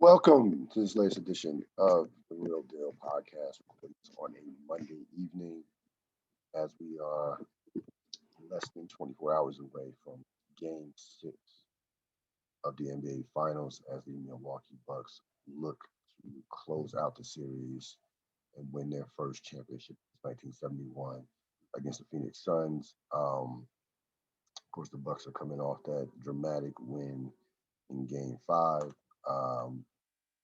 Welcome to this latest edition of the Ril Dil Podcast. It's on a Monday evening as we are less than 24 hours away from Game 6 of the NBA Finals as the Milwaukee Bucks look to close out the series and win their first championship since 1971 against the Phoenix Suns. Of course, the Bucks are coming off that dramatic win in Game 5.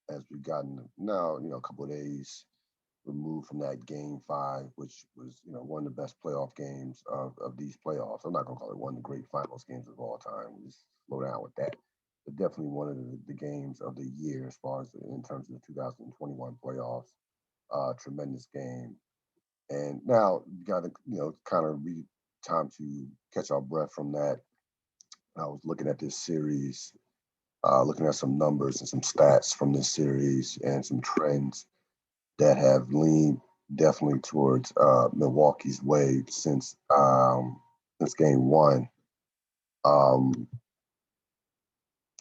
As we've gotten now, a couple of days removed from that Game 5, which was, one of the best playoff games of these playoffs. I'm not going to call it one of the great finals games of all time. Just slow down with that. But definitely one of the games of the year as far as in terms of the 2021 playoffs. Tremendous game. And now you got to, kind of time to catch our breath from that. I was looking at this series, looking at some numbers and some stats from this series and some trends that have leaned definitely towards Milwaukee's way since Game 1.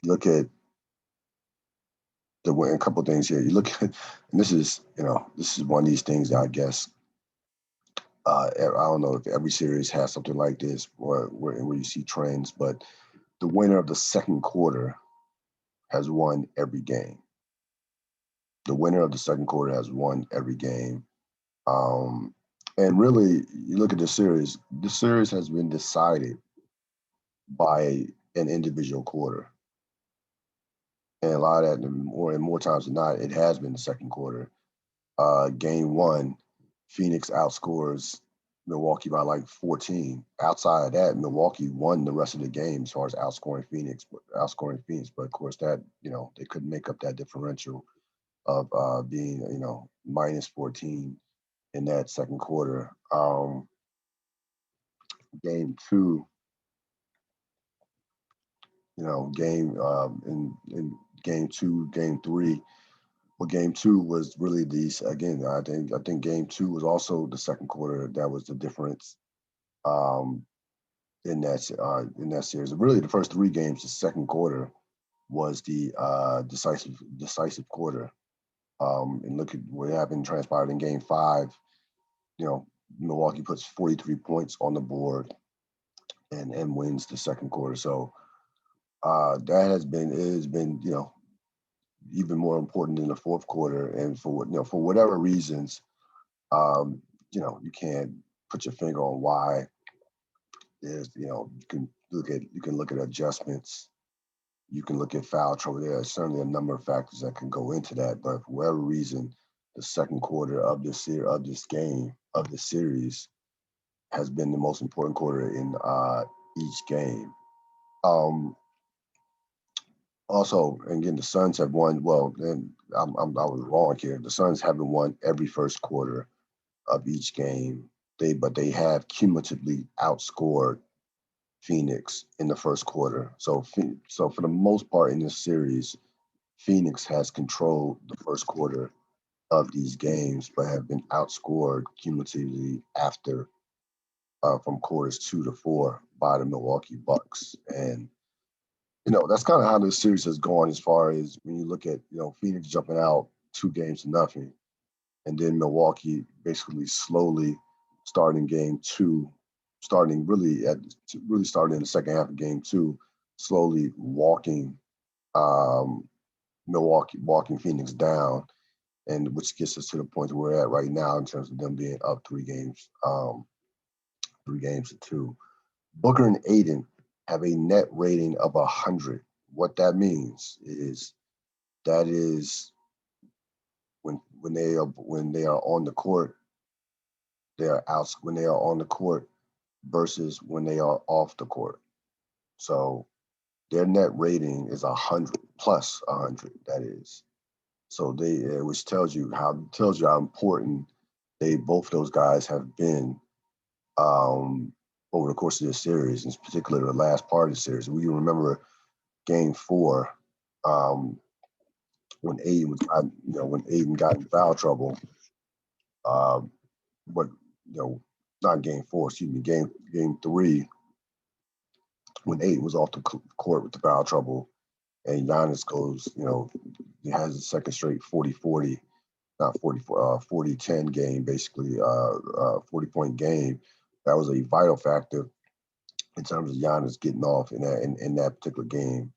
Look at a couple of things here. You look at, and this is one of these things that I guess I don't know if every series has something like this or where you see trends, but the winner of the second quarter has won every game. The winner of the second quarter has won every game. And really, you look at the series has been decided by an individual quarter. And a lot of that, more times than not, it has been the second quarter. Game 1, Phoenix outscores Milwaukee by like 14. Outside of that, Milwaukee won the rest of the game as far as outscoring Phoenix. But of course, that they couldn't make up that differential of being minus 14 in that second quarter. Game 2, in Game 2, Game 3. Well, Game 2 was really these again. I think Game 2 was also the second quarter that was the difference in that series. Really, the first 3 games, the second quarter was the decisive quarter. And look at what happened, transpired in Game 5. Milwaukee puts 43 points on the board and wins the second quarter. So that has been even more important in the fourth quarter. And for whatever reasons, you can't put your finger on why. There's you can look at adjustments. You can look at foul trouble. There are certainly a number of factors that can go into that. But for whatever reason, the second quarter of this series has been the most important quarter in each game. Also, again, the Suns have won. Well, and I was wrong here. The Suns haven't won every first quarter of each game. But they have cumulatively outscored Phoenix in the first quarter. So for the most part in this series, Phoenix has controlled the first quarter of these games, but have been outscored cumulatively after from quarters 2 to 4 by the Milwaukee Bucks. And that's kind of how this series has gone as far as when you look at Phoenix jumping out 2-0, and then Milwaukee basically slowly starting Game 2. Starting starting in the second half of Game 2, slowly walking walking Phoenix down, and which gets us to the point where we're at right now in terms of them being up 3 games to 2. Booker and Aiden have a net rating of 100. What that means is when they are on the court, they are out when they are on the court versus when they are off the court. So their net rating is 100 plus 100. That is, so which tells you how important both those guys have been over the course of this series, in particular the last part of the series. We remember Game 4 when Aiden got in foul trouble. But not Game 4, excuse me, Game 3, when Aiden was off the court with the foul trouble, and Giannis goes, he has a second straight 40-40, not 40-10 game, basically 40-point game. That was a vital factor in terms of Giannis getting off in that particular game.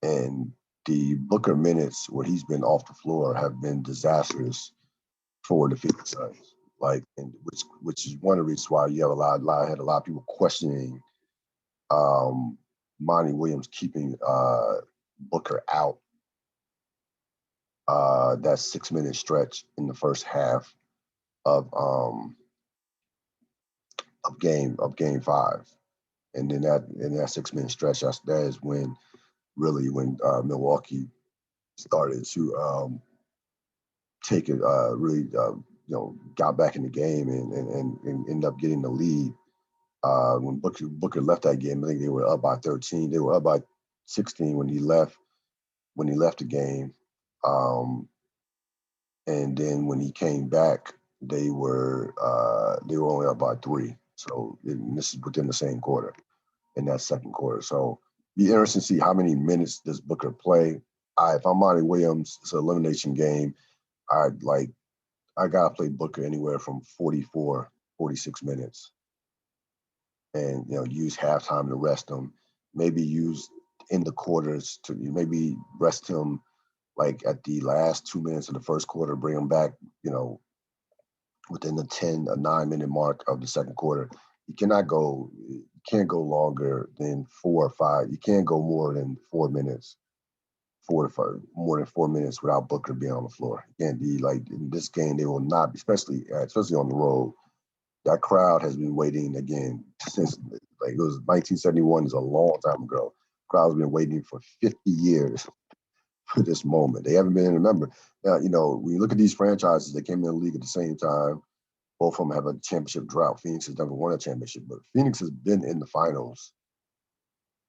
And the Booker minutes where he's been off the floor have been disastrous for the Phoenix Suns. And which is one of the reasons why you have had a lot of people questioning Monty Williams keeping Booker out that 6-minute stretch in the first half of game 5, and then that 6-minute stretch, that is when Milwaukee started to take it really got back in the game and ended up getting the lead. When Booker left that game, I think they were up by 13. They were up by 16 when he left the game. And then when he came back, they were only up by 3. So this is within the same quarter, in that second quarter. So be interesting to see how many minutes does Booker play. If I'm Monty Williams, it's an elimination game. I gotta play Booker anywhere from 44, 46 minutes, and use halftime to rest him. Maybe use in the quarters to maybe rest him like at the last 2 minutes of the first quarter, bring him back, within the 9-minute mark of the second quarter. You can't go longer than 4 or 5. You can't go more than 4 minutes, more than 4 minutes without Booker being on the floor. You can't be like in this game. They will not be, especially on the road. That crowd has been waiting again since it was 1971. Is a long time ago. Crowd's been waiting for 50 years for this moment. They haven't been. Remember, now when you look at these franchises, they came in the league at the same time. Both of them have a championship drought. Phoenix has never won a championship, but Phoenix has been in the finals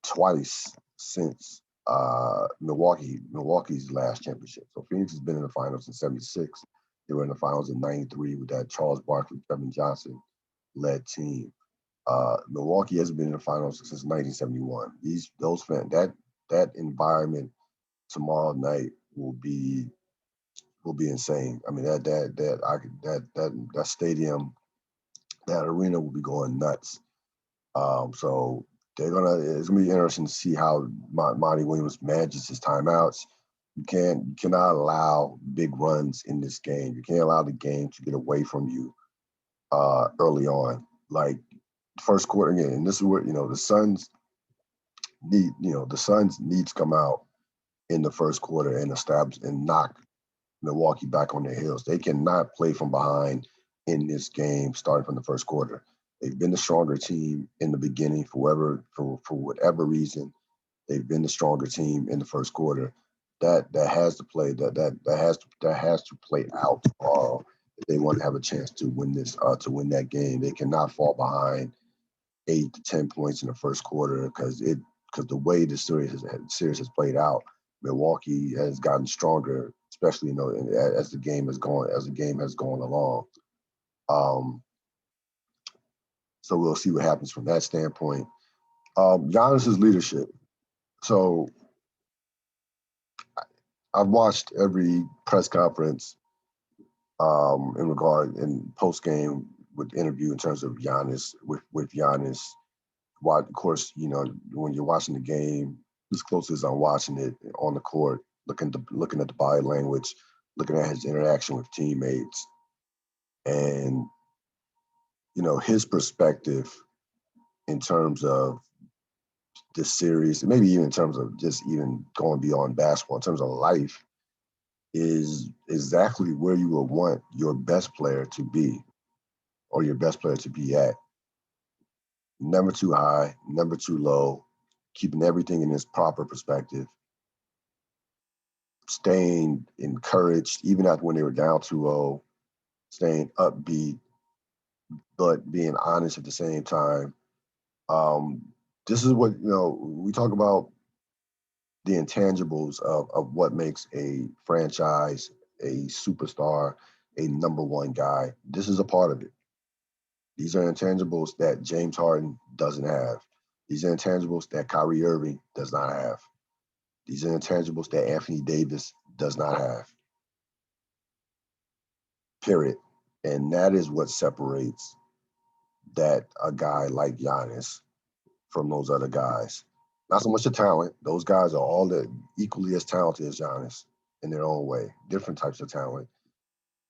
twice since Milwaukee's last championship. So Phoenix has been in the finals in '76. They were in the finals in '93 with that Charles Barkley, Kevin Johnson led team. Milwaukee hasn't been in the finals since 1971. Those fans, that environment tomorrow night will be insane. I mean that stadium, that arena will be going nuts. So it's gonna be interesting to see how Monty Williams manages his timeouts. You cannot allow big runs in this game. You can't allow the game to get away from you early on. Like first quarter again, and this is where the Suns need to come out in the first quarter and establish and knock Milwaukee back on their heels. They cannot play from behind in this game starting from the first quarter. They've been the stronger team in the beginning for whatever reason. They've been the stronger team in the first quarter. That has to play out tomorrow if they want to have a chance to win that game. They cannot fall behind 8 to 10 points in the first quarter because the way the series has played out, Milwaukee has gotten stronger, especially as the game has gone along. So we'll see what happens from that standpoint. Giannis's leadership. So I've watched every press conference in post game with interview in terms of Giannis with Giannis. Of course, when you're watching the game, as close as I'm watching it on the court, looking at the body language, looking at his interaction with teammates, and his perspective in terms of this series, and maybe even in terms of just even going beyond basketball, in terms of life, is exactly where you would want your best player to be, or your best player to be at. Never too high, never too low, keeping everything in its proper perspective, staying encouraged even after when they were down 2-0, staying upbeat, but being honest at the same time. This is what, we talk about the intangibles of what makes a franchise, a superstar, a number one guy. This is a part of it. These are intangibles that James Harden doesn't have. These are intangibles that Kyrie Irving does not have. These are intangibles that Anthony Davis does not have. Period. And that is what separates that a guy like Giannis from those other guys. Not so much the talent. Those guys are all equally as talented as Giannis in their own way. Different types of talent.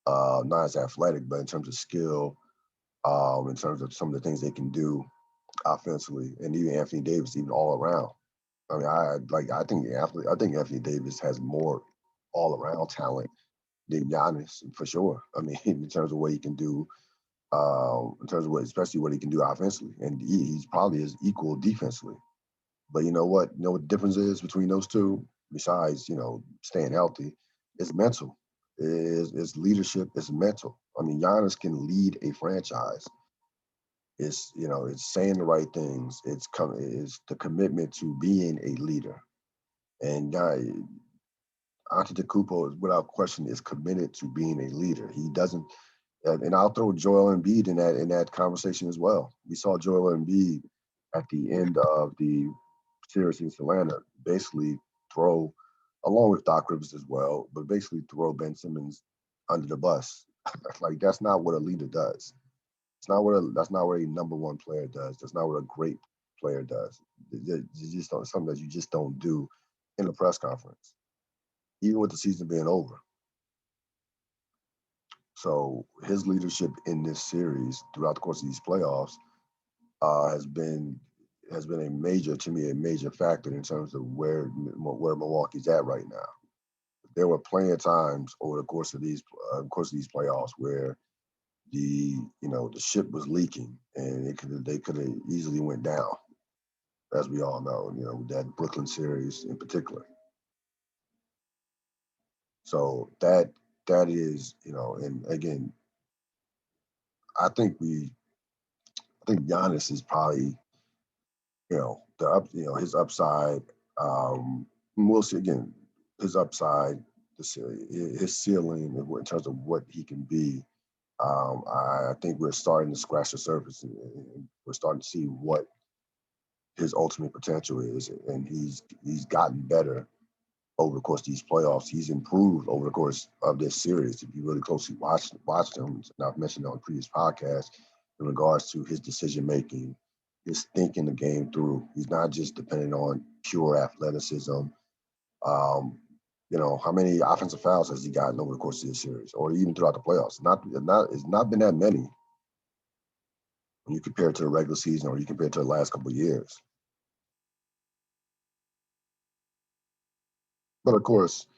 Not as athletic, but in terms of skill, in terms of some of the things they can do offensively, and even Anthony Davis, even all around. I mean, I think Anthony Davis has more all around talent than Giannis for sure. I mean, in terms of what he can do, in terms of especially what he can do offensively, and he's probably is equal defensively. But you know what? You know what the difference is between those two? Besides, staying healthy, it's mental. It's leadership. It's mental. I mean, Giannis can lead a franchise. It's saying the right things. It's the commitment to being a leader. And Antetokounmpo, without question, is committed to being a leader. He doesn't, and I'll throw Joel Embiid in that conversation as well. We saw Joel Embiid at the end of the series in Atlanta basically throw, along with Doc Rivers as well, but basically throw Ben Simmons under the bus. Like that's not what a leader does. That's not what a number one player does. That's not what a great player does. You just don't something that you just don't do in a press conference, even with the season being over. So his leadership in this series throughout the course of these playoffs has been a major factor in terms of where Milwaukee's at right now. There were plenty of times over the course of these playoffs where the ship was leaking and they could have easily went down, as we all know. That Brooklyn series in particular. So that is and again, I think Giannis is probably his upside. We'll see again his upside, his ceiling in terms of what he can be. I think we're starting to scratch the surface, and we're starting to see what his ultimate potential is, and he's gotten better over the course of these playoffs. He's improved over the course of this series. If you really closely watch him, and I've mentioned on previous podcasts, in regards to his decision making, his thinking the game through. He's not just dependent on pure athleticism. How many offensive fouls has he gotten over the course of this series, or even throughout the playoffs? It's not been that many when you compare it to the regular season, or you compare it to the last couple of years. But of course,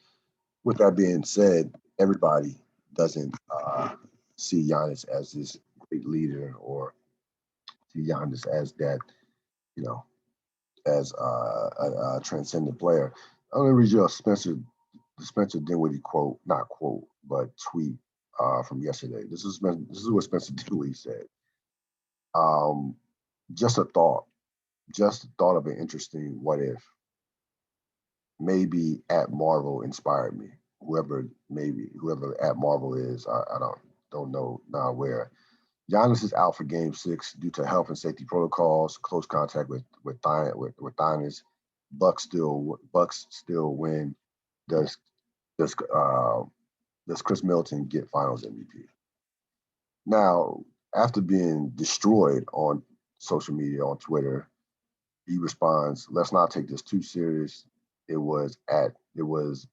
with that being said, everybody doesn't see Giannis as this great leader, or see Giannis as that, as a transcendent player. I'm going to read you a Spencer Dinwiddie quote, not quote, but tweet from yesterday. This is what Spencer Dinwiddie said. Just a thought of an interesting what if. Maybe at Marvel inspired me. Whoever at Marvel is, I don't know, not aware. Giannis is out for Game 6 due to health and safety protocols, close contact with thymus. Bucks still win. Does Chris Middleton get Finals MVP? Now, after being destroyed on social media, on Twitter, he responds, "Let's not take this too serious. It was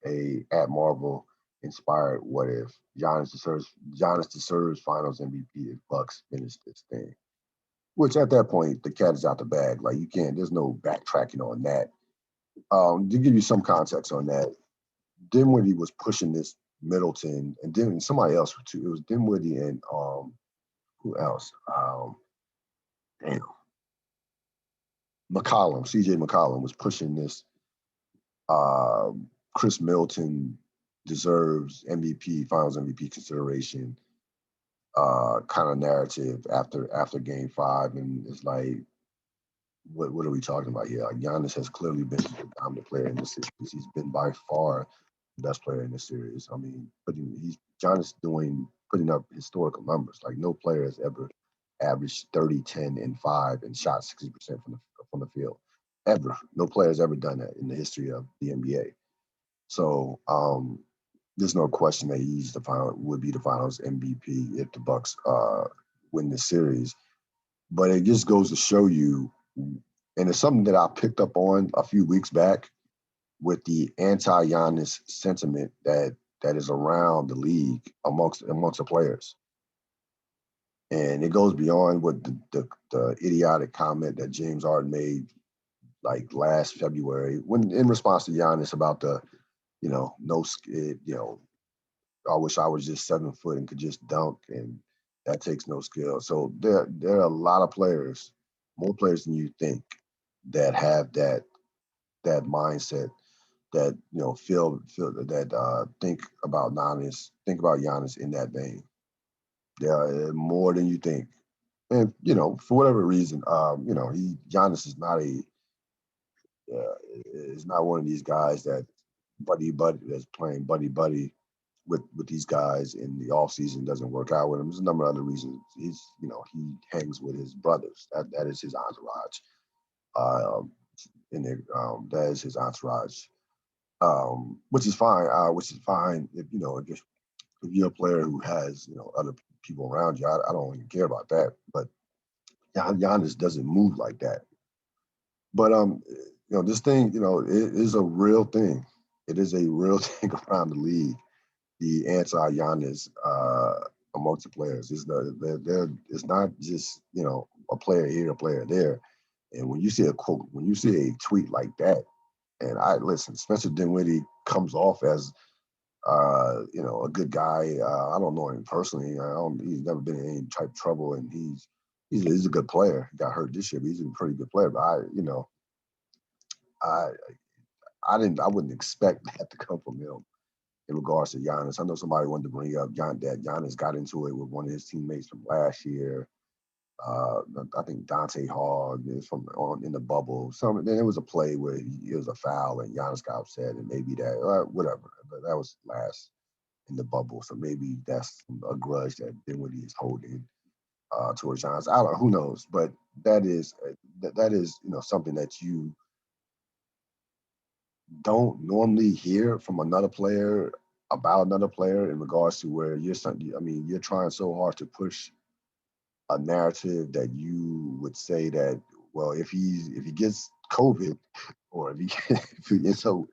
a at Marvel inspired what if. Giannis deserves Finals MVP if Bucks finish this thing." Which at that point, the cat is out the bag. Like there's no backtracking on that. To give you some context on that, Dinwiddie was pushing this Middleton, and then somebody else too. It was Dinwiddie and who else? CJ McCollum was pushing this. Chris Middleton deserves Finals MVP consideration kind of narrative after Game 5, and it's like, what are we talking about here? Like, Giannis has clearly been the dominant player in this series. He's been by far the best player in this series. I mean, Giannis putting up historical numbers. Like no player has ever averaged 30, 10, and 5 and shot 60% from the field. ever. No player has ever done that in the history of the NBA. So there's no question that would be the Finals MVP if the Bucks win this series. But it just goes to show you, and it's something that I picked up on a few weeks back with the anti-Giannis sentiment that is around the league amongst the players. And it goes beyond what the idiotic comment that James Harden made like last February when in response to Giannis about the, no, I wish I was just 7 foot and could just dunk, and that takes no skill. So there are a lot of players, more players than you think, that have that mindset, that feel that think about Giannis in that vein. There are more than you think, and for whatever reason, Giannis is not one of these guys that that's playing buddy with these guys in the off season, doesn't work out with him. There's a number of other reasons. He hangs with his brothers. That is his entourage. That is his entourage, which is fine. If if you're a player who has other people around you. I don't even care about that. But Giannis doesn't move like that. But this thing, it is a real thing. It is a real thing around the league. The anti-Giannis amongst the players. It's not just a player here, a player there. And when you see a quote, when you see a tweet like that, and Spencer Dinwiddie comes off as a good guy. I don't know him personally. He's never been in any type of trouble, and he's a good player. He got hurt this year, but he's a pretty good player. But I wouldn't expect that to come from him in regards to Giannis. I know somebody wanted to bring up that Giannis got into it with one of his teammates from last year. I think Dante Hall is in the bubble. Then there was a play where it was a foul and Giannis got upset, and maybe that whatever. But that was last in the bubble, so maybe that's a grudge that Dinwiddie is holding towards Giannis. I don't know, who knows, but that is something that you don't normally hear from another player about another player in regards to where you're trying so hard to push a narrative that you would say that, well, if he gets COVID, or if he gets in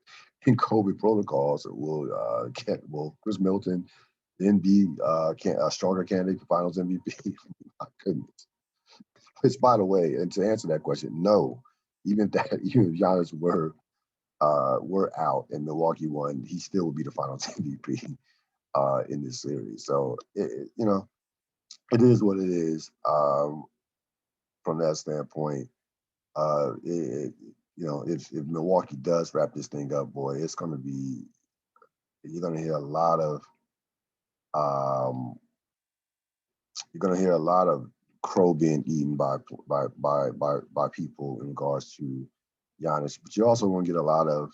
COVID protocols, will Chris Middleton then be a stronger candidate for Finals MVP? My goodness. Which, by the way, and to answer that question, no. Even if Giannis were out and Milwaukee won, he still would be the Finals MVP in this series. So it is what it is. From that standpoint, if Milwaukee does wrap this thing up, boy, it's going to be, you're going to hear a lot of crow being eaten by people in regards to Giannis. But you're also going to get a lot of,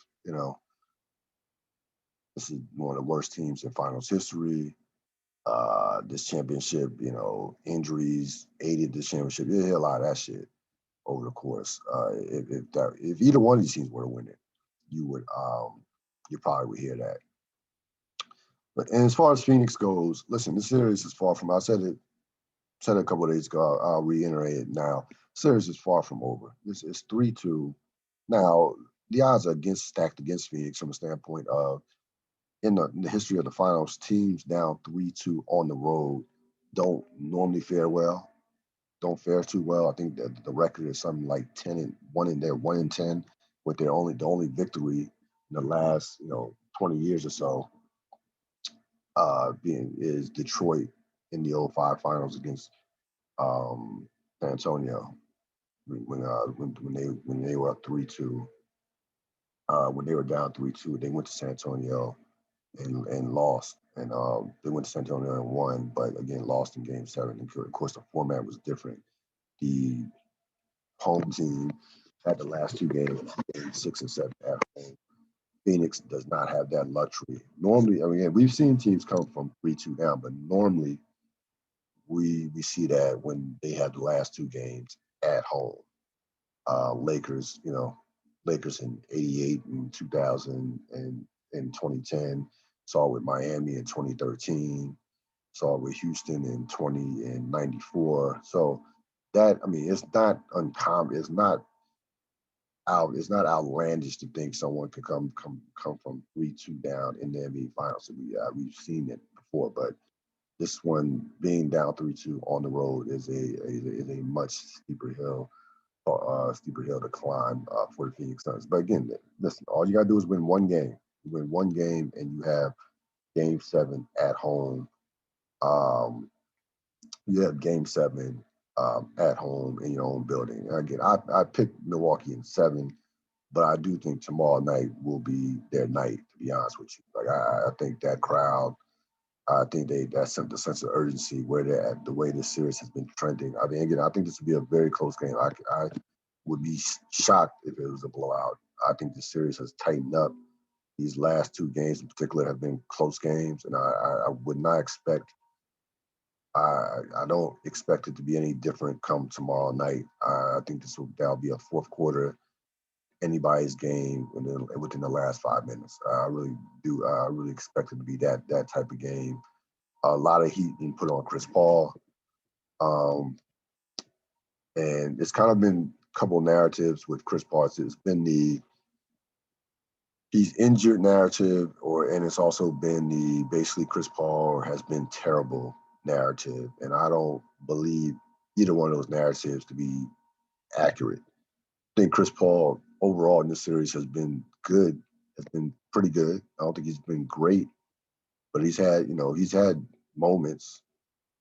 this is one of the worst teams in Finals history. This championship, injuries aided this championship. You'll hear a lot of that shit over the course. If either one of these teams were to win it, you probably would hear that. But and as far as Phoenix goes, listen, this series is far from. I said it a couple of days ago. I'll reiterate it now. Series is far from over. This is 3-2. Now the odds are stacked against Phoenix from a standpoint of in the history of the finals, teams down 3-2 on the road don't normally fare well. Don't fare too well. I think that the record is something like 10-1 in there, 1-10, with the only victory in the last 20 years or so is Detroit in the 05 finals against San Antonio when they were up 3-2. When they were down 3-2, they went to San Antonio and lost. And they went to San Antonio and won, but again lost in Game 7. And of course, the format was different. The home team had the last two games, Game 6 and 7 at home. Phoenix does not have that luxury. Normally, we've seen teams come from 3-2 down, but normally we see that when they have the last two games at home. Lakers, Lakers in '88 and 2000 and in 2010. Saw it with Miami in 2013. Saw it with Houston in 20 and '94. So that, I mean, it's not uncommon. It's not outlandish to think someone could come from 3-2 down in the NBA Finals. We've seen it before, but this one being down 3-2 on the road is a much steeper hill to climb for the Phoenix Suns. But again, listen, all you gotta do is win one game. You win one game, and you have Game 7 at home. You have Game 7 at home in your own building. Again, I picked Milwaukee in 7, but I do think tomorrow night will be their night. To be honest with you, like I think that crowd. I think that's the sense of urgency where they're at, the way this series has been trending. I mean, again, I think this would be a very close game. I would be shocked if it was a blowout. I think the series has tightened up. These last two games in particular have been close games, and I would not expect. I don't expect it to be any different come tomorrow night. I think that'll be a fourth quarter anybody's game within the last 5 minutes. I really do. I really expect it to be that type of game. A lot of heat being put on Chris Paul, and it's kind of been a couple of narratives with Chris Paul. It's been the he's injured narrative, and it's also been the basically Chris Paul has been terrible narrative, and I don't believe either one of those narratives to be accurate. I think Chris Paul overall in this series has been good, has been pretty good. I don't think he's been great, but he's had moments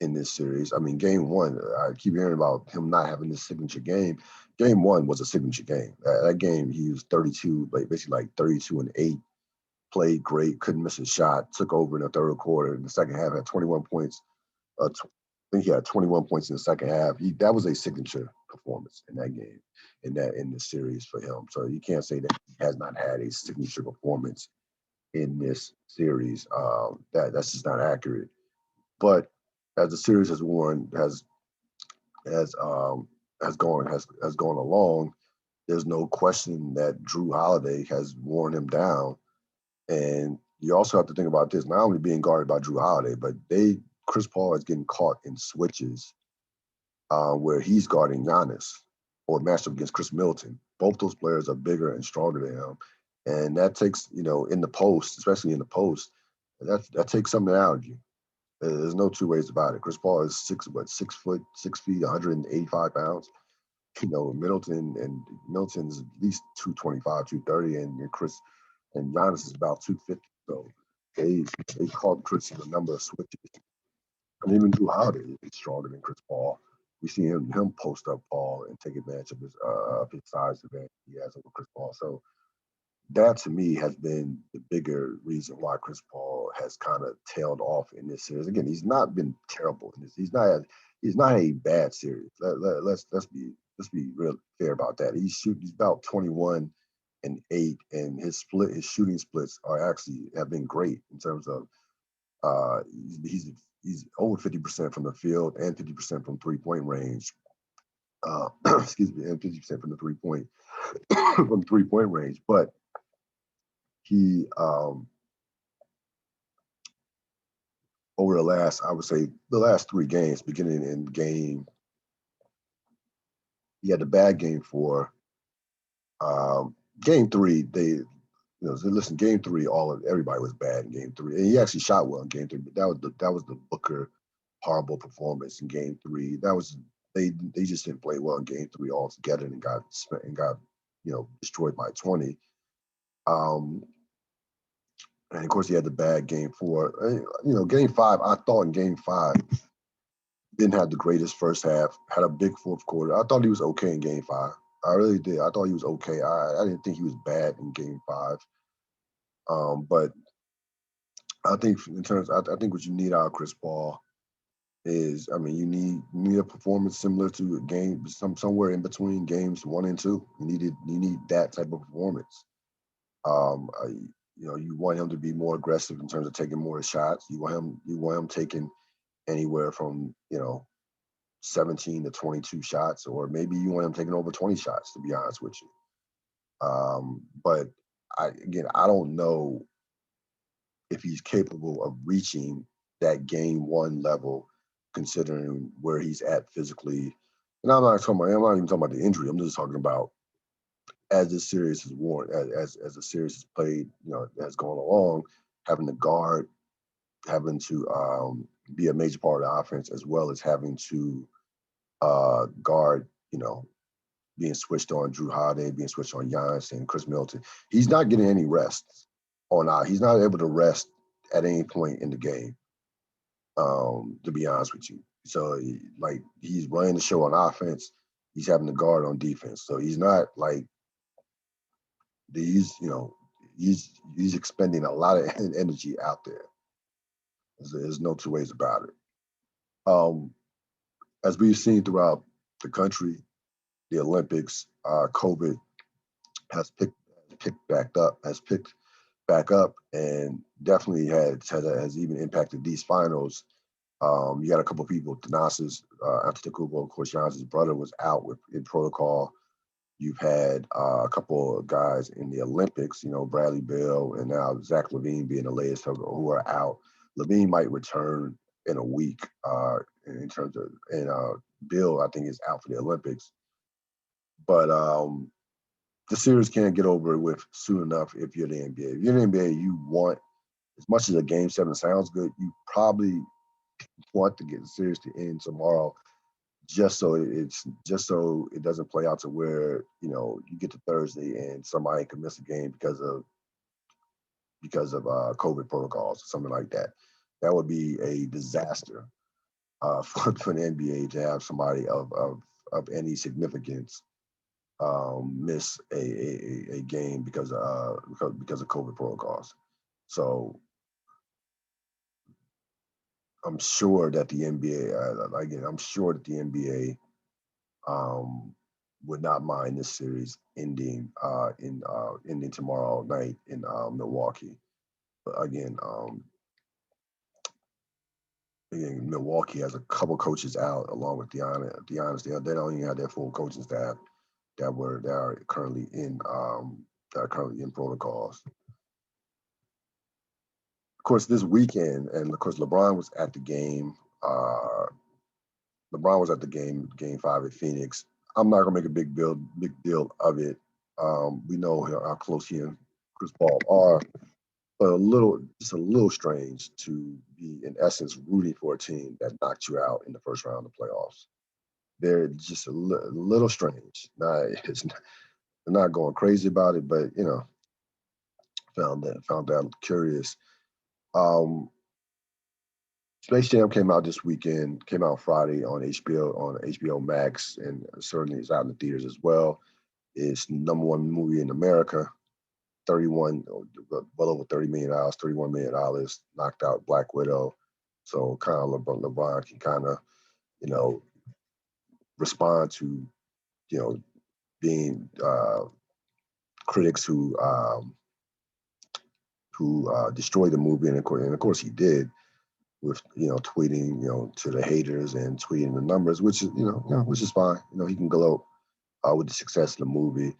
in this series. I mean, Game 1, I keep hearing about him not having this signature game. Game 1 was a signature game. That game, he was 32, basically like 32 and 8, played great, couldn't miss a shot, took over in the third quarter. In the second half, had 21 points. I think he had 21 points in the second half. That was a signature performance in that game, in the series for him. So you can't say that he has not had a signature performance in this series. That's just not accurate. But as the series has gone along, there's no question that Drew Holiday has worn him down. And you also have to think about this: not only being guarded by Drew Holiday, but Chris Paul is getting caught in switches where he's guarding Giannis or matched up against Chris Middleton. Both those players are bigger and stronger than him, and that takes in the post, especially in the post, that takes something out of you. There's no two ways about it. Chris Paul is 6 foot, 6 feet, 185 pounds. Middleton's at least 225, 230, and Giannis is about 250. So they called Chris in a number of switches. And even Drew Holiday is stronger than Chris Paul. We see him post up Paul and take advantage of his size advantage he has over Chris Paul. So that to me has been the bigger reason why Chris Paul has kind of tailed off in this series. Again, he's not been terrible in this. He's not a bad series. Let's be real fair about that. He's about 21 and 8, and his shooting splits have been great in terms of he's over 50% from the field and 50% from 3-point range. Excuse me, and 50% from the 3-point range. But he over the last 3 games, beginning in he had a bad game 4. Game 3, Game 3, everybody was bad in Game 3, and he actually shot well in Game 3. But that was the Booker horrible performance in Game 3. They just didn't play well in Game 3 altogether and got destroyed by 20. And of course, he had the bad Game 4. Game 5, I thought in Game 5 didn't have the greatest first half. Had a big fourth quarter. I thought he was okay in Game 5. I really did. I thought he was okay. I didn't think he was bad in Game 5. But I think I think what you need out of Chris Paul is, you need a performance similar to a game, somewhere in between games 1 and 2. You need that type of performance. You want him to be more aggressive in terms of taking more shots. You want him taking anywhere from 17 to 22 shots, or maybe you want him taking over 20 shots. To be honest with you, But I don't know if he's capable of reaching that game one level, considering where he's at physically. And I'm not even talking about the injury. I'm just talking about as this series has worn, as the series has played, has gone along, having to guard, having to be a major part of the offense, as well as having to guard, being switched on Drew Holiday, being switched on Giannis and Chris Middleton. He's not getting any rest he's not able to rest at any point in the game, to be honest with you. So he's running the show on offense. He's having to guard on defense. So he's not like he's expending a lot of energy out there. There's no two ways about it. As we've seen throughout the country, the Olympics, COVID has picked back up, and definitely has even impacted these finals. You got a couple of people, Thanasis Antetokounmpo, of course, Giannis' brother was out in protocol. You've had a couple of guys in the Olympics, Bradley Beal and now Zach LaVine being the latest who are out. LaVine might return in a week in terms of, and Bill, I think, is out for the Olympics. But the series can't get over with soon enough if you're the NBA. If you're the NBA, you want, as much as a game 7 sounds good, you probably want to get the series to end tomorrow, just so it doesn't play out to where you get to Thursday and somebody can miss a game because of COVID protocols or something like that. That would be a disaster for the NBA to have somebody of any significance miss a game because of COVID protocols. So I'm sure that the NBA, I'm sure that the NBA would not mind this series ending ending tomorrow night in Milwaukee. But again, Milwaukee has a couple coaches out along with Giannis. They don't even have their full coaching staff that are currently in protocols. Of course, this weekend, and of course, LeBron was at the game. Game 5 at Phoenix. I'm not gonna make a big deal of it. We know how close he and Chris Paul are, but just a little strange to be, in essence, rooting for a team that knocked you out in the first round of the playoffs. They're just a little strange. They're not going crazy about it, but found that curious. Space Jam came out this weekend, came out Friday on HBO Max, and certainly is out in the theaters as well. It's the #1 movie in America, well over $30 million, $31 million, knocked out Black Widow. So kind of LeBron can kind of, respond to, being critics who destroyed the movie, and of course he did, with tweeting to the haters and tweeting the numbers, which is which is fine. He can gloat with the success of the movie.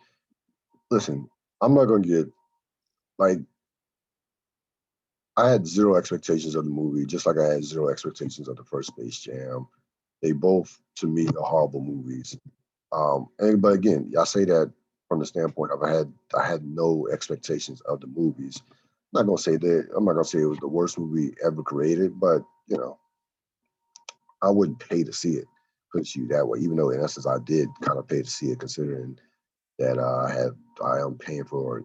Listen, I'm not gonna get like, I had zero expectations of the movie, just like I had zero expectations of the first Space Jam. They both, to me, are horrible movies. But again, I say that from the standpoint of I had no expectations of the movies. I'm not gonna say it was the worst movie ever created, but I wouldn't pay to see it. Put it to you that way, even though in essence I did kind of pay to see it, considering that I am paying for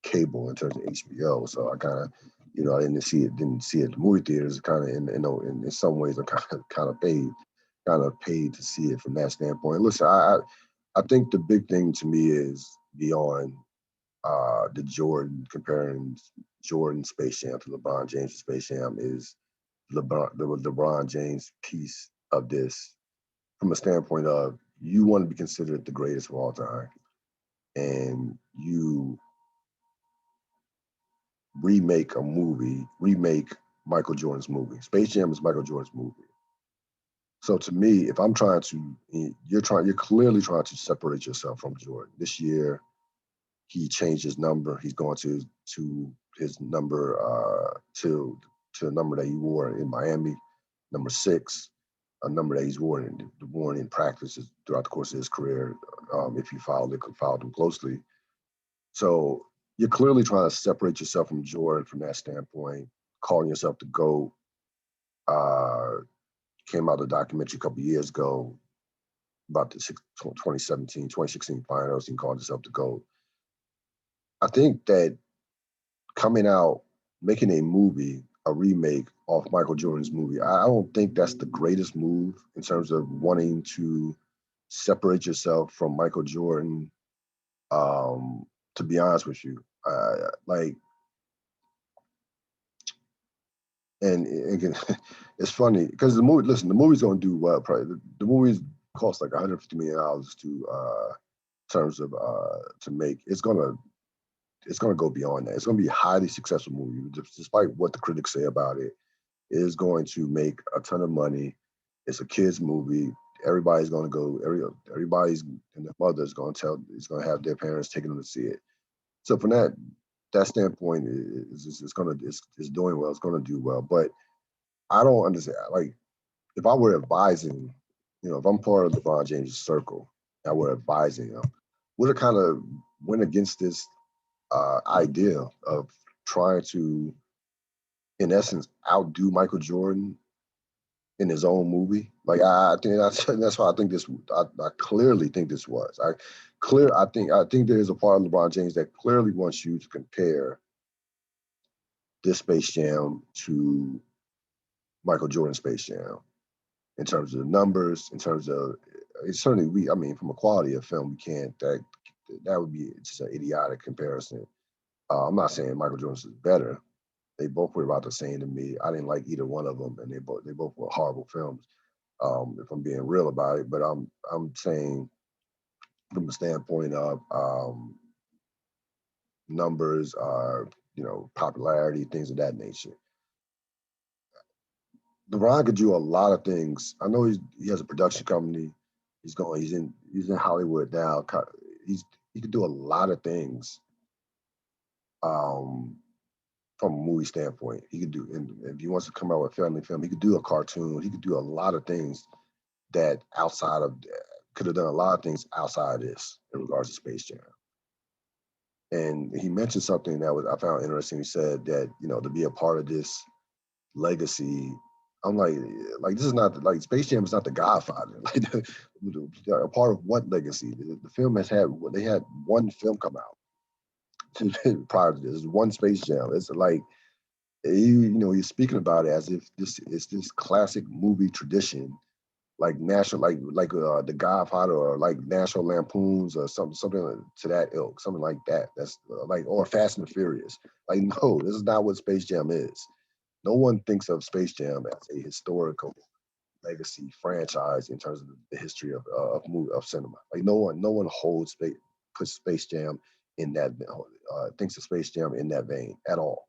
cable in terms of HBO. So I kind of I didn't see it in the movie theaters. Kind of in some ways I kind of paid to see it from that standpoint. Listen, I think the big thing to me is beyond comparing Jordan Space Jam to LeBron James Space Jam is the LeBron James piece of this, from a standpoint of, you want to be considered the greatest of all time, and you remake Michael Jordan's movie. Space Jam is Michael Jordan's movie. So to me, if I'm you're clearly trying to separate yourself from Jordan. This year, He changed his number. He's going to his number to a number that he wore in Miami, number 6, a number that he's worn in practices throughout the course of his career. If you followed him closely, so you're clearly trying to separate yourself from Jordan from that standpoint, calling yourself the GOAT. Came out a documentary a couple of years ago about the 2016 finals. He called himself the GOAT. I think that coming out, making a movie, a remake of Michael Jordan's movie, I don't think that's the greatest move in terms of wanting to separate yourself from Michael Jordan. To be honest with you, and again, it's funny because the movie. Listen, the movie's going to do well. Probably the movie's cost like $150 million to terms of to make. It's gonna go beyond that. It's gonna be a highly successful movie, despite what the critics say about it. It is going to make a ton of money. It's a kids movie. Everybody's going to go. Everybody's and their mother's going to have their parents taking them to see it. So from that standpoint, it's doing well. It's going to do well. But I don't understand. Like, if I were advising, if I'm part of LeBron James' circle, I were advising him, would have kind of went against this idea of trying to, in essence, outdo Michael Jordan in his own movie. Like, I think that's why I think this. I clearly think this was. I think there is a part of LeBron James that clearly wants you to compare this Space Jam to Michael Jordan's Space Jam in terms of the numbers, in terms of it's certainly from a quality of film, we can't that would be just an idiotic comparison. I'm not saying Michael Jordan's is better. They both were about the same to me. I didn't like either one of them, and they both were horrible films. If I'm being real about it, but I'm saying from the standpoint of numbers, popularity, things of that nature. LeBron could do a lot of things. I know he has a production company. He's in Hollywood now. He could do a lot of things. From a movie standpoint, he could do, and if he wants to come out with a family film, he could do a cartoon. He could do a lot of things that could have done a lot of things outside of this in regards to Space Jam. And he mentioned something that I found interesting. He said that, to be a part of this legacy, I'm like this is not like Space Jam is not the Godfather. Like a part of what legacy? The film they had one film come out prior to this, one Space Jam. It's like he's speaking about it as if this is this classic movie tradition, like national, like The Godfather or like National Lampoons or something to that ilk, something like that. That's or Fast and Furious. Like, no, this is not what Space Jam is. No one thinks of Space Jam as a historical legacy franchise in terms of the history of cinema. Like, no one puts Space Jam in that thinks of Space Jam in that vein at all.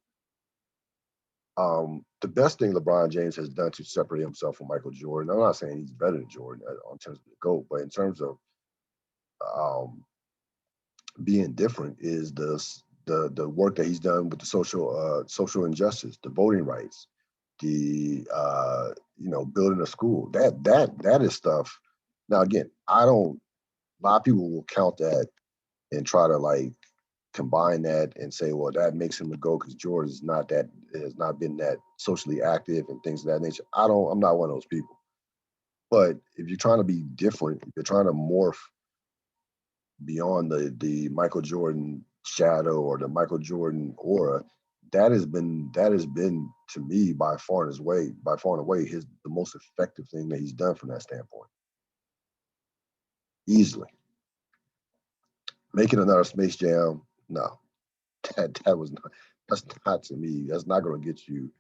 The best thing LeBron James has done to separate himself from Michael Jordan, I'm not saying he's better than Jordan in terms of the GOAT, but in terms of being different is the work that he's done with the social injustice, the voting rights, the building a school. That is stuff. Now again, a lot of people will count that and try to combine that and say, well, that makes him a GOAT because Jordan has not been that socially active and things of that nature. I'm not one of those people. But if you're trying to be different, if you're trying to morph beyond the Michael Jordan shadow or the Michael Jordan aura, that has been to me by far and away the most effective thing that he's done from that standpoint. Easily. Making another Space Jam, no. That's not to me. That's not going to get you.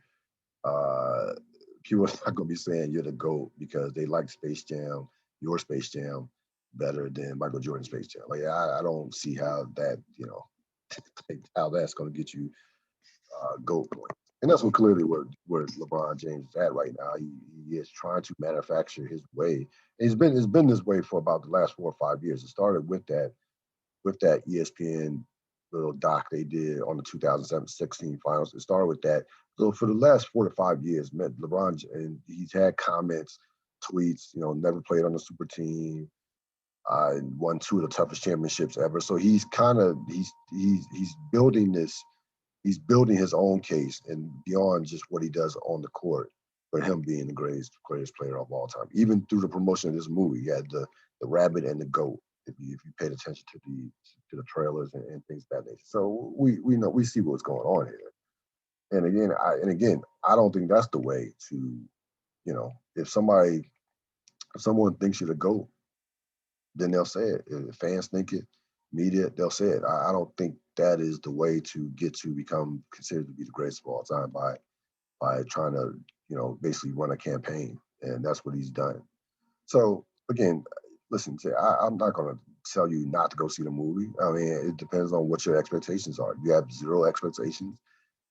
People are not going to be saying you're the GOAT because they like Space Jam, your Space Jam, better than Michael Jordan's Space Jam. Like, I don't see how that, how that's going to get you GOAT points. And that's clearly where LeBron James is at right now. He is trying to manufacture his way. And it's been this way for about the last 4 or 5 years. It started with that ESPN little doc they did on the 2016 finals. It started with that. So for the last 4 to 5 years, LeBron, and he's had comments, tweets, never played on the super team, won 2 of the toughest championships ever. So he's building this. He's building his own case and beyond just what he does on the court for him being the greatest player of all time. Even through the promotion of this movie, he had the rabbit and the goat. If you paid attention to the trailers and things of that nature. So we see what's going on here. And again, I don't think that's the way to, if someone thinks you're the GOAT, then they'll say it. If fans think it, media, they'll say it. I don't think that is the way to get to become considered to be the greatest of all time by trying to, basically run a campaign. And that's what he's done. So again, listen, I'm not going to tell you not to go see the movie. I mean, it depends on what your expectations are. If you have 0 expectations,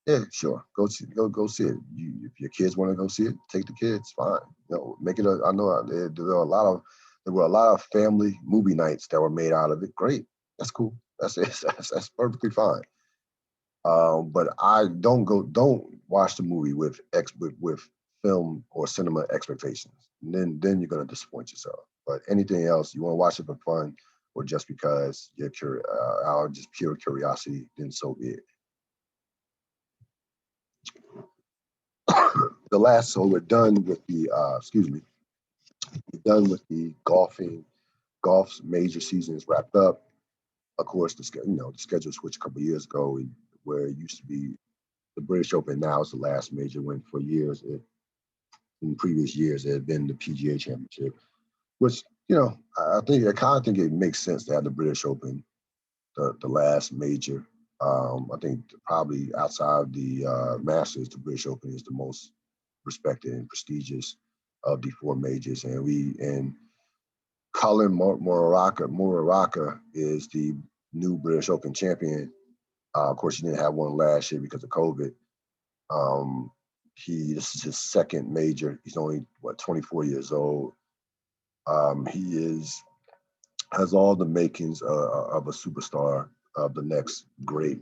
yeah, sure, go see it. If your kids want to go see it, take the kids. Fine, make it. I know there were a lot of family movie nights that were made out of it. Great, that's cool. That's it. That's perfectly fine. But I don't watch the movie with film or cinema expectations. And then you're gonna disappoint yourself. But anything else, you want to watch it for fun or just because you're out of just pure curiosity, then so be it. So we're done with the we're done with the golf's major season is wrapped up. Of course, the schedule switched a couple of years ago, where it used to be the British Open. Now is the last major win for years. In previous years, it had been the PGA Championship, which I think it makes sense to have the British Open, the last major. I think probably outside the Masters, the British Open is the most respected and prestigious of the 4 majors, and COLLIN Morikawama is the new British Open champion. Of course, he didn't have one last year because of COVID. This is his second major. He's only 24 years old. He has all the makings of a superstar, of the next great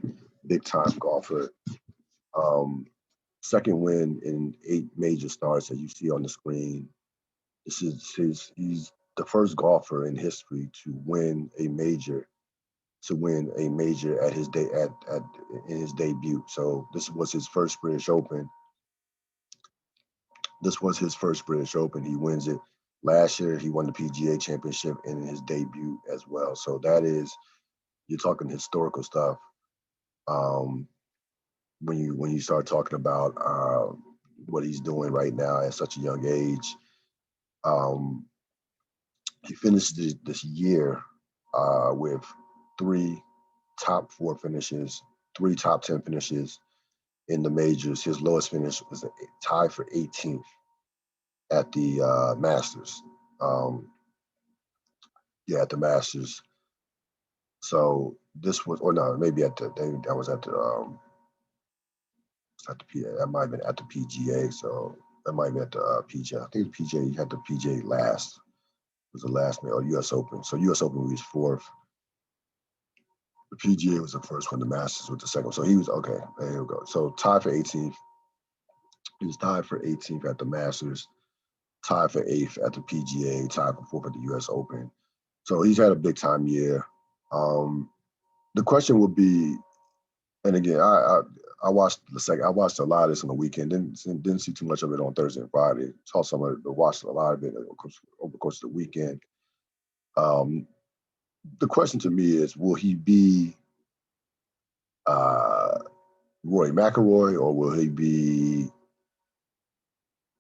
big time golfer. Second win in 8 major starts, as you see on the screen. He's the first golfer in history to win a major at his in his debut. So this was his first British Open. He wins it. Last year, he won the PGA Championship in his debut as well. So you're talking historical stuff. When you start talking about what he's doing right now at such a young age, he finished this year with 3 top 4 finishes, 3 top 10 finishes in the majors. His lowest finish was a tie for 18th at the Masters. At the Masters. So this was, or no, maybe that was at the that might have been at the PGA. So that might have been at the PGA. I think the PGA had the PGA last. Was the last or U.S. Open. So U.S. Open was 4th. The PGA was the first one. The Masters was the second. So he was okay. There we go. So tied for 18th. He was tied for 18th at the Masters, tied for 8th at the PGA, tied for 4th at the U.S. Open. So he's had a big time year. The question would be, and again, I watched I watched a lot of this on the weekend. Didn't see too much of it on Thursday and Friday. Saw some of it, but watched a lot of it over the course of the weekend. The question to me is, will he be Rory McIlroy, or will he be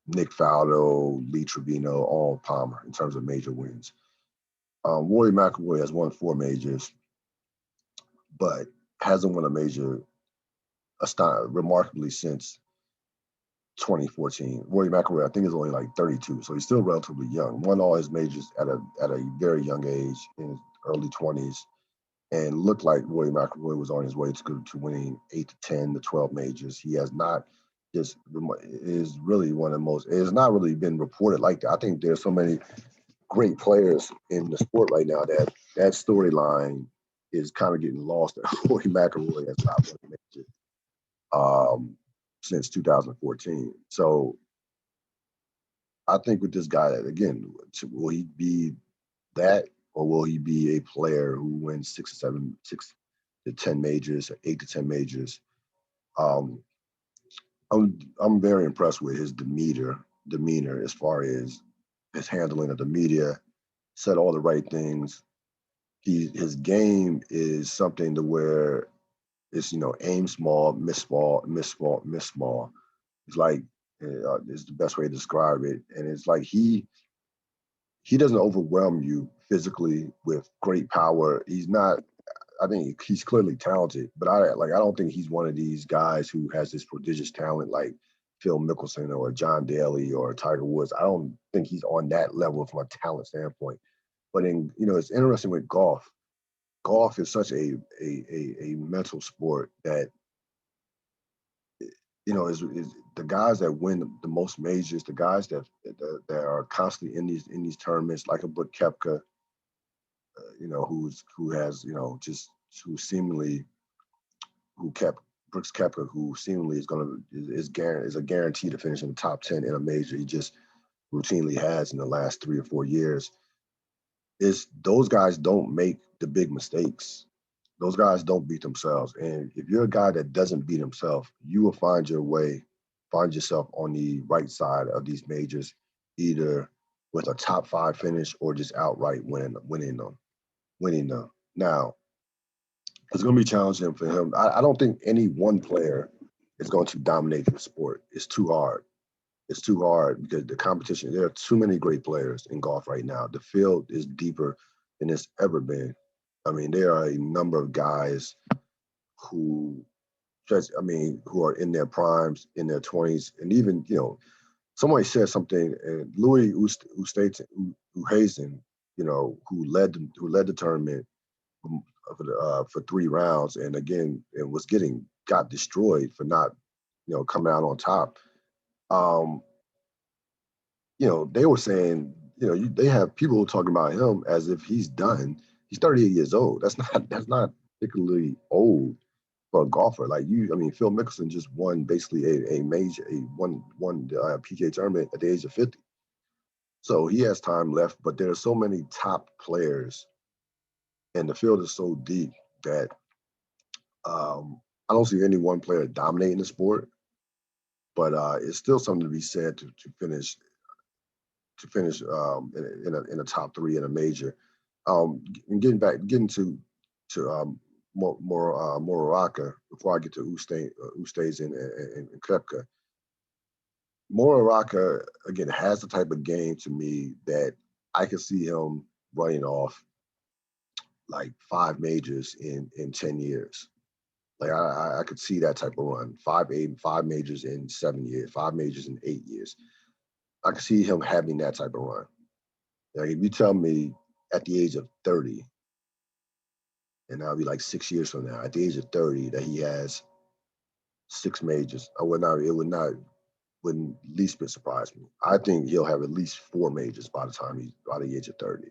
Nick Faldo, Lee Trevino, Arnold Palmer in terms of major wins? Rory McIlroy has won 4 majors, but hasn't won a major remarkably since 2014. Rory McIlroy, I think, is only like 32, so he's still relatively young. Won all his majors at a very young age, in his early 20s, and looked like Rory McIlroy was on his way to winning 8 to 10 to 12 majors. He has not. Is really one of the most. It has not really been reported like that. I think there's so many great players in the sport right now that storyline is kind of getting lost that Rory McIlroy has not won a major since 2014. So I think with this guy, again, will he be that, or will he be a player who wins 6 to 10 majors, or 8 to 10 majors? Um, I'm very impressed with his demeanor as far as his handling of the media. Said all the right things. His game is something to where it's, aim small, miss small, miss small, miss small. It's like is the best way to describe it, and it's like he doesn't overwhelm you physically with great power. He's not. I think he's clearly talented, but I don't think he's one of these guys who has this prodigious talent like Phil Mickelson or John Daly or Tiger Woods. I don't think he's on that level from a talent standpoint. But it's interesting with golf. Golf is such a mental sport that is the guys that win the most majors, the guys that are constantly in these tournaments, like a Brooke Koepka, who has just who seemingly who kept Brooks Koepka, who seemingly is a guarantee to finish in the top 10 in a major. He just routinely has in the last 3 or 4 years. Is those guys don't make the big mistakes. Those guys don't beat themselves. And if you're a guy that doesn't beat himself, you will find yourself on the right side of these majors, either with a top 5 finish or just outright winning them. Now, it's going to be challenging for him. I don't think any one player is going to dominate the sport. It's too hard. It's too hard because the competition, there are too many great players in golf right now. The field is deeper than it's ever been. I mean, there are a number of guys who who are in their primes, in their 20s, and even, somebody said something, and Louis Oosthuizen, who led the tournament for 3 rounds, and again, it got destroyed for not, coming out on top. They were saying, they have people talking about him as if he's done. He's 38 years old. That's not particularly old for a golfer. Phil Mickelson just won basically a major, one PGA tournament at the age of 50. So he has time left, but there are so many top players, and the field is so deep that I don't see any one player dominating the sport. But it's still something to be said to finish in a top 3 in a major. And getting to MorikawA before I get to Oosthuizen and Koepka. MorikawA again has the type of game to me that I could see him running off like 5 majors in 10 years. Like I could see that type of run, 5 majors in 7 years, 5 majors in 8 years. I could see him having that type of run. Like if you tell me at the age of 30, and that'll be like 6 years from now, at the age of 30, that he has 6 majors, wouldn't least bit surprise me. I think he'll have at least 4 majors by the age of 30.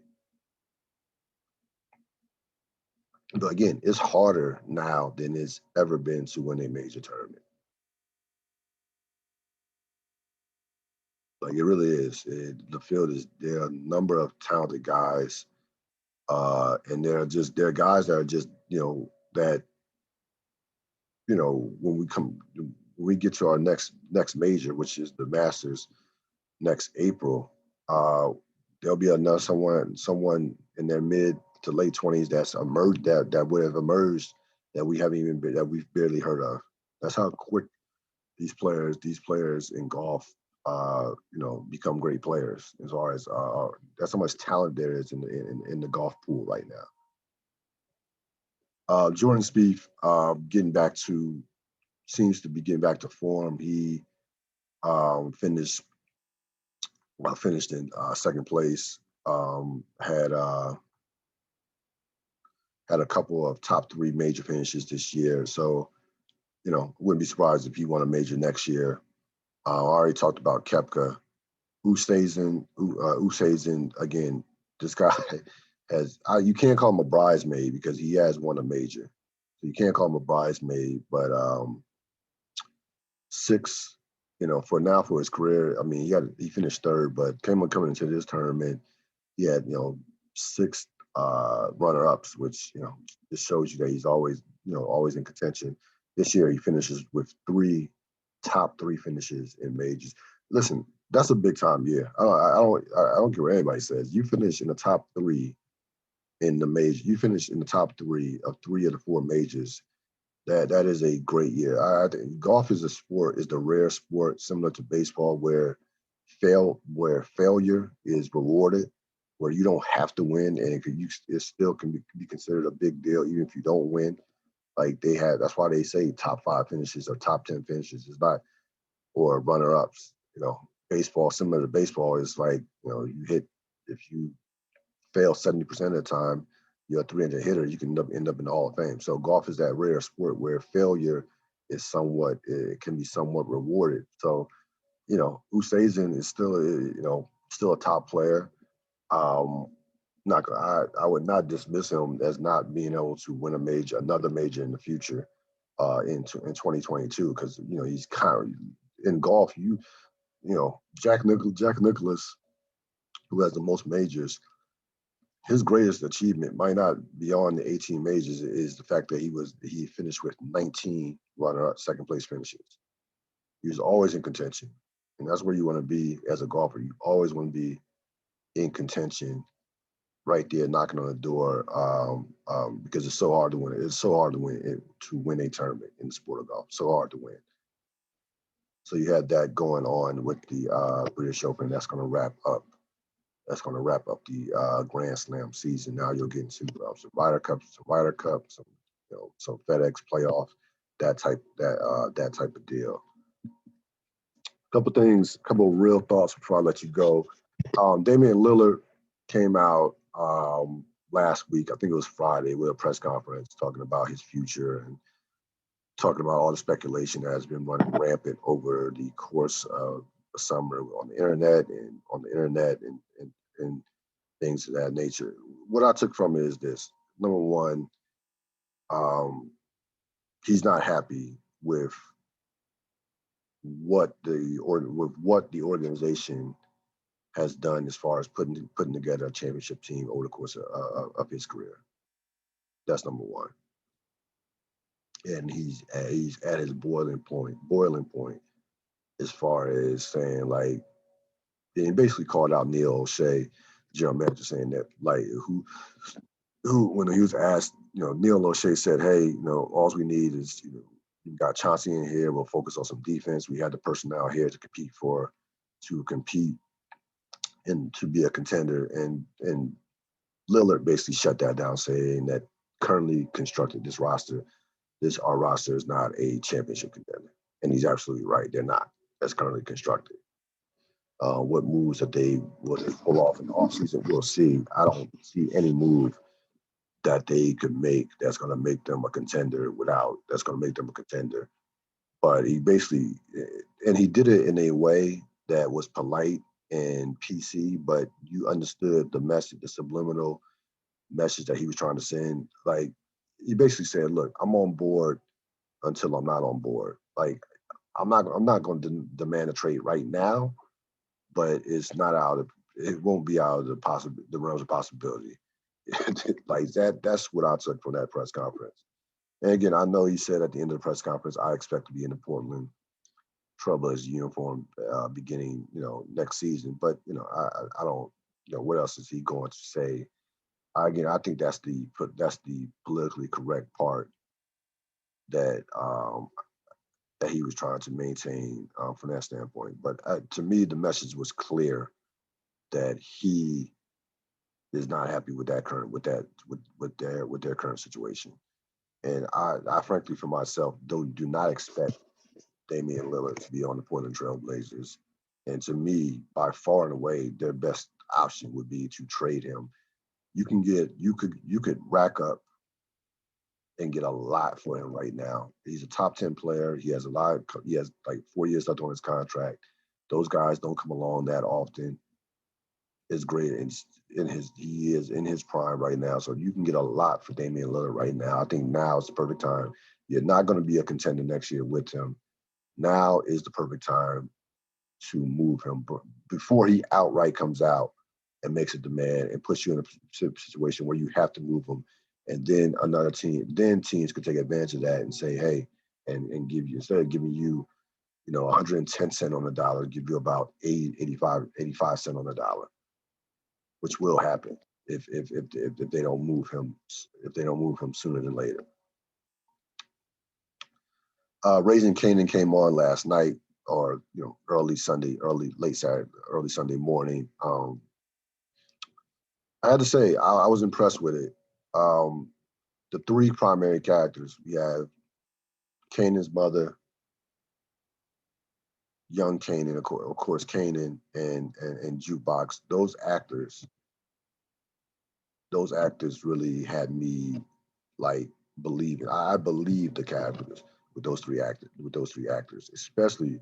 But again, it's harder now than it's ever been to win a major tournament. Like it really is. The field there are a number of talented guys, and there are guys that are just that when we get to our next major, which is the Masters next April, there'll be another someone in their mid to late 20s that's emerged that would have emerged that we've barely heard of. That's how quick these players in golf become great players. As far as that's how much talent there is in the golf pool right now. Jordan Spieth seems to be getting back to form. He finished in second place. Had a couple of top 3 major finishes this year. So, wouldn't be surprised if he won a major next year. I already talked about Koepka. Oosthuizen again. This guy, you can't call him a bridesmaid because he has won a major. So you can't call him a bridesmaid, but 6, for his career, I mean, he finished third, but coming into this tournament, he had, 6 runner-ups, which, just shows you that he's always, always in contention. This year, he finishes with 3 top 3 finishes in majors. Listen, that's a big time year. I don't care what anybody says. You finish in the top 3 in the major. You finish in the top 3 of the 4 majors. That is a great year. I think golf is the rare sport similar to baseball where failure is rewarded, where you don't have to win, and it still can be considered a big deal even if you don't win. Like that's why they say top 5 finishes or top 10 finishes. It's not, or runner-ups. Baseball, similar to baseball, is like, if you fail 70% of the time, you're a 300 hitter, you can end up in the Hall of Fame. So golf is that rare sport where failure it can be somewhat rewarded. So, Oosthuizen is still a top player. I would not dismiss him as not being able to win another major in the future, in 2022, because he's kind of in golf. Jack Nicklaus, who has the most majors, his greatest achievement might not beyond the 18 majors is the fact that he finished with 19 runner-up second place finishes. He was always in contention, and that's where you want to be as a golfer. You always want to be in contention, right there, knocking on the door, because it's so hard to win. It's so hard to win a tournament in the sport of golf. So hard to win. So you had that going on with the British Open. That's going to wrap up the Grand Slam season. Now you'll get into some Ryder Cup, some FedEx playoff, that type of deal. Couple of real thoughts before I let you go. Damian Lillard came out last week, I think it was Friday, with a press conference talking about his future and talking about all the speculation that has been running rampant over the course of the summer on the internet and things of that nature. What I took from it is this: number one, he's not happy with what the organization has done as far as putting together a championship team over the course of his career. That's number one. And he's at his boiling point as far as saying, like, he basically called out Neil O'Shea, general manager, saying that, like, who when he was asked, Neil O'Shea said, hey, all we need is, you've got Chauncey in here, we'll focus on some defense. We had the personnel here to compete and to be a contender. And Lillard basically shut that down, saying that currently constructed our roster is not a championship contender. And he's absolutely right. They're not. That's currently constructed. What moves that they will pull off in the offseason, we'll see. I don't see any move that they could make that's going to make them a contender But he basically, and he did it in a way that was polite and PC, but you understood the message, the subliminal message that he was trying to send. Like, he basically said, look, I'm on board until I'm not on board. Like, I'm not going to demand a trade right now, but it won't be out of the realms of possibility. Like that's what I took from that press conference. And again, I know he said at the end of the press conference, I expect to be in the Portland Trailblazers uniform beginning, next season. But I don't, what else is he going to say? I think that's the politically correct part that that he was trying to maintain from that standpoint. But to me, the message was clear that he is not happy with their current situation. And I frankly, for myself, do not expect Damian Lillard to be on the Portland Trail Blazers. And to me, by far and away, their best option would be to trade him. You could rack up and get a lot for him right now. He's a top 10 player. He has like 4 years left on his contract. Those guys don't come along that often. is great, and he is in his prime right now. So you can get a lot for Damian Lillard right now. I think now is the perfect time. You're not going to be a contender next year with him. Now is the perfect time to move him before he outright comes out and makes a demand and puts you in a situation where you have to move him. And then another team, then teams could take advantage of that and say, hey, and give you, instead of giving you, 110 cents on the dollar, give you about 85 cents on the dollar, which will happen if they don't move him, sooner than later. Raising Canaan came on last night, or late Saturday, early Sunday morning. I had to say I was impressed with it. The three primary characters, we have Canaan's mother, young Canaan, of course Canaan, and Jukebox. Those actors really had me like believing. I believe the characters with those three actors, especially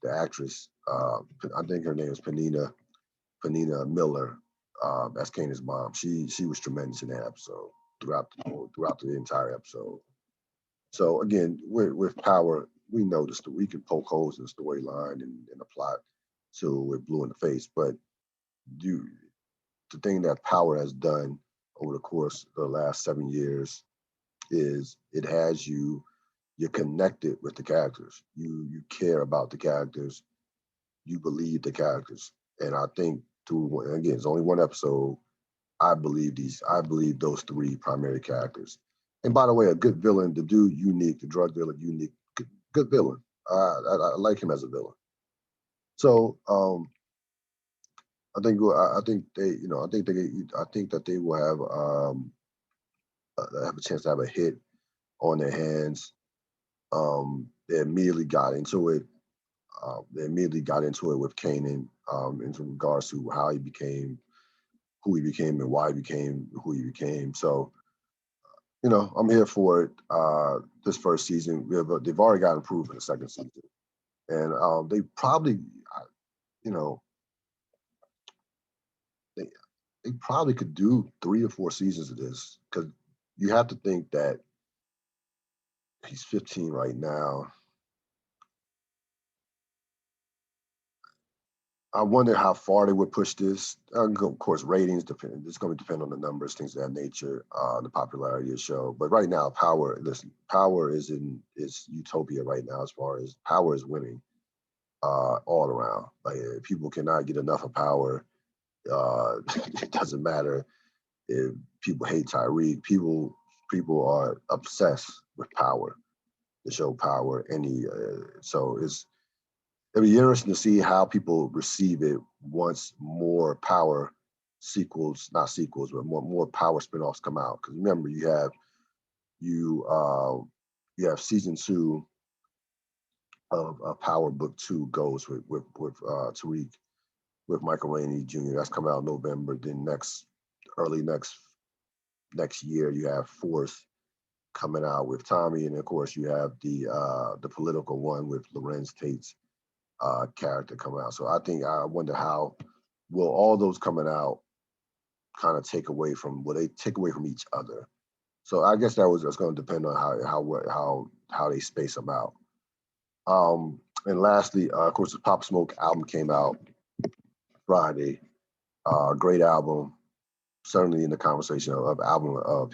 the actress. I think her name is Penina Miller. That's Kanan's mom. She was tremendous in that episode throughout the entire episode. So again, with Power, we know this. We can poke holes in the storyline and the plot till we're blue in the face. But the thing that Power has done over the course of the last 7 years is it has you're connected with the characters. You care about the characters. You believe the characters. And I think again, it's only one episode. I believe those three primary characters. And by the way, a good villain, the dude unique, the drug dealer unique, good villain. I like him as a villain. So I think that they will have a chance to have a hit on their hands. They immediately got into it. With Kanan in regards to how he became who he became and why he became who he became. So, I'm here for it. This first season, they've already gotten approved for the second season, and they probably, you know, they probably could do 3 or 4 seasons of this, because you have to think that he's 15 right now. I wonder how far they would push this. Of course, ratings depend. It's going to depend on the numbers, things of that nature, the popularity of the show. But right now, Power is utopia right now. As far as Power is winning, all around. Like, people cannot get enough of Power. It doesn't matter if people hate Tyreek. People are obsessed with Power, the show Power. So it'll be interesting to see how people receive it once more Power not sequels, but more Power spinoffs come out. Because remember, you have season 2 of Power Book 2 goes with Tariq, with Michael Rainey Jr. That's coming out in November. Then early next year, you have Force coming out with Tommy, and of course you have the political one with Lorenz Tate's character coming out. So I wonder how will all those coming out kind of take away from each other. So I guess that's going to depend on how they space them out. And lastly, of course, the Pop Smoke album came out Friday. Great album, certainly in the conversation of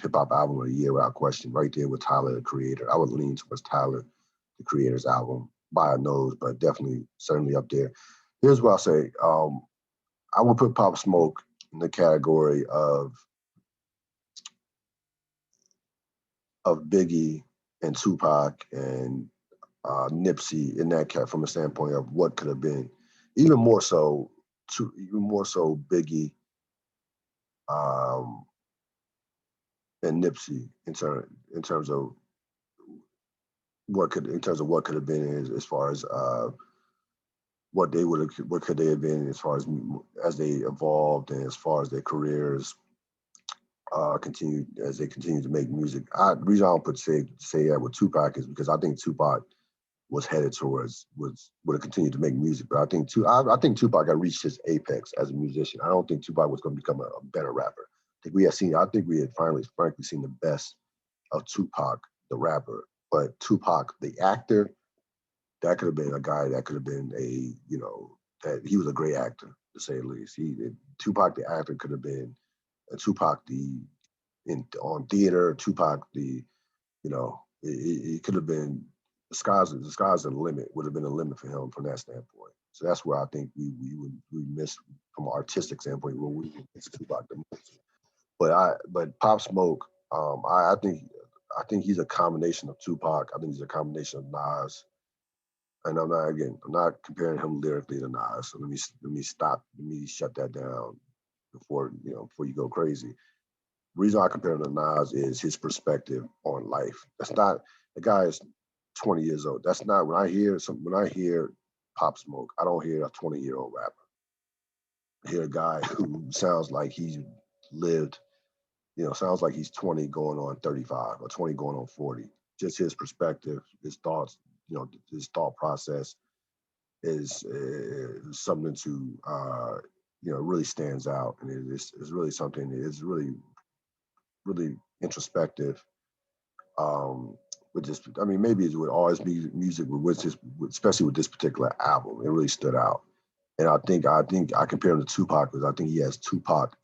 hip hop album of the year without question. Right there with Tyler, the Creator. I would lean towards Tyler, the Creator's album by a nose, but definitely certainly up there. Here's what I'll say. I would put Pop Smoke in the category of Biggie and Tupac and Nipsey in that cat from a standpoint of what could have been. Even more so Biggie and Nipsey in terms of what could have been as far as what could they have been as far as they evolved and as far as their careers continue to make music. The reason I don't say that with Tupac is because I think Tupac was headed towards would have continued to make music. But I think Tupac had reached his apex as a musician. I don't think Tupac was going to become a better rapper. I think we had finally, frankly, seen the best of Tupac, the rapper. But Tupac, the actor, that could have been a guy that could have been that he was a great actor, to say the least. Tupac, the actor, could have been Tupac, on theater, Tupac, it could have been the sky's the limit, would have been a limit for him from that standpoint. So that's where I think we missed from an artistic standpoint when we missed Tupac the most. But Pop Smoke, I think he's a combination of Tupac. I think he's a combination of Nas. And I'm not comparing him lyrically to Nas. So let me shut that down before you go crazy. The reason I compare him to Nas is his perspective on life. The guy is 20 years old. That's not when I hear Pop Smoke, I don't hear a 20-year-old rapper. I hear a guy who sounds like he's lived, sounds like he's 20 going on 35 or 20 going on 40. Just his perspective, his thoughts, his thought process is something to really stands out, and it's really something. It's really introspective. Maybe it's with all his music, especially with this particular album, it really stood out. And I think I compare him to Tupac because I think he has Tupac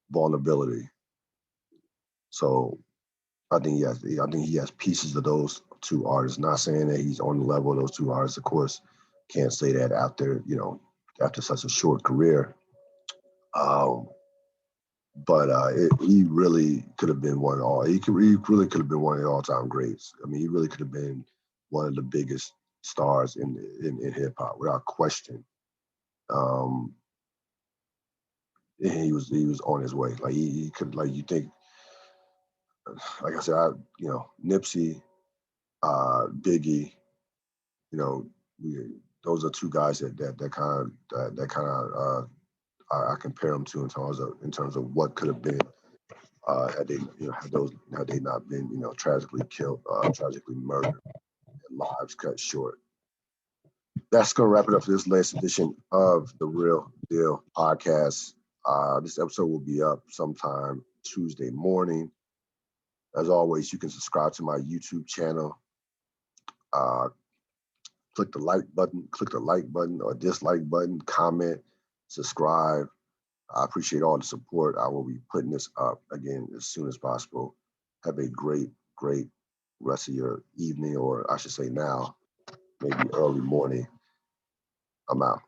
vulnerability. So I think he has pieces of those two artists. Not saying that he's on the level of those two artists, of course. Can't say that after such a short career. He really could have been one of all. He really could have been one of the all-time greats. I mean, he really could have been one of the biggest stars in hip hop, without question. And he was on his way. Like he could, like you think, like I said, Nipsey, Biggie, those are two guys that kind of I compare them to in terms of what could have been had they not been tragically killed, tragically murdered, and lives cut short. That's gonna wrap it up for this latest edition of the Ril Dil Podcast. This episode will be up sometime Tuesday morning. As always, you can subscribe to my YouTube channel. Click the like button or dislike button, comment, subscribe. I appreciate all the support. I will be putting this up again as soon as possible. Have a great rest of your evening, or I should say now, maybe early morning. I'm out.